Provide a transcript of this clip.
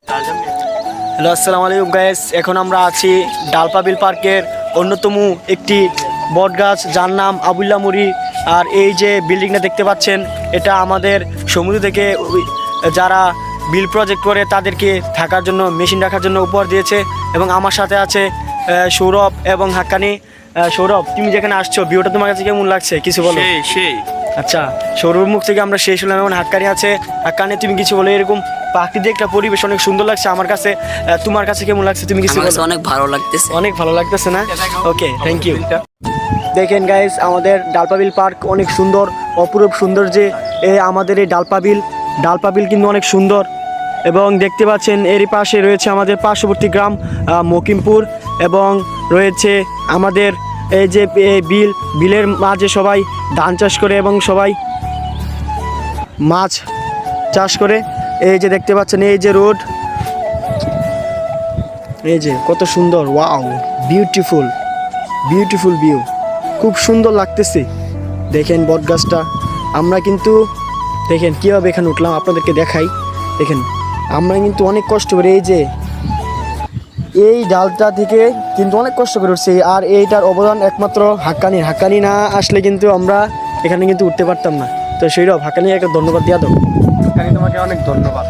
Hello, আসসালামু আলাইকুম guys. এখন আমরা আছি ডালপাবিল পার্কের অন্যতম একটি বট গাছ, যার নাম আবুল্লাহ মুড়ি। আর এই যে বিল্ডিংটা দেখতে পাচ্ছেন, এটা আমাদের সমুদ্র থেকে যারা বিল প্রজেক্ট করে তাদেরকে থাকার জন্য, মেশিন রাখার জন্য উপহার দিয়েছে। এবং আমার সাথে আছে সৌরভ এবং হাক্কানি। সৌরভ, তুমি যেখানে আসছো, ভিউটা তোমার কাছে কেমন লাগছে কিছু বলো? সেই আচ্ছা, সৌরভের মুখ থেকে আমরা শেষ হলাম। এবং হাক্কানি আছে। হাক্কানি, তুমি কিছু বলো? এরকম প্রাকৃতিক একটা পরিবেশ অনেক সুন্দর লাগছে আমার কাছে। তোমার কাছে কেমন লাগছে, তুমি কিছু বলো? অনেক ভালো লাগতেছে। অনেক ভালো লাগতেছে না? ওকে, থ্যাংক ইউ। দেখেন গাইস, আমাদের ডালপাবিল পার্ক অনেক সুন্দর, অপরূপ সৌন্দর্যে আমাদের এই ডালপাবিল কিন্তু অনেক সুন্দর। এবং দেখতে পাচ্ছেন এরই পাশে রয়েছে আমাদের পার্শ্ববর্তী গ্রাম মকিমপুর, এবং রয়েছে আমাদের এই যে বিলের মাঝে সবাই ধান চাষ করে এবং সবাই মাছ চাষ করে। এই যে দেখতে পাচ্ছেন, এই যে রোড, এই যে কত সুন্দর, ওয়াও, বিউটিফুল ভিউ, খুব সুন্দর লাগতেছে। দেখেন বট গাছটা, আমরা কিন্তু দেখেন কীভাবে এখানে উঠলাম, আপনাদেরকে দেখাই। দেখেন আমরা কিন্তু অনেক কষ্ট করে এই ডালটা থেকে কিন্তু অনেক কষ্ট করে উঠছি। আর এইটার অবদান একমাত্র হাক্কানি না আসলে কিন্তু আমরা এখানে কিন্তু উঠতে পারতাম না। তো সৌরভ, হাক্কানি একটা ধন্যবাদ দিয়া দাও। তোমাকে অনেক ধন্যবাদ।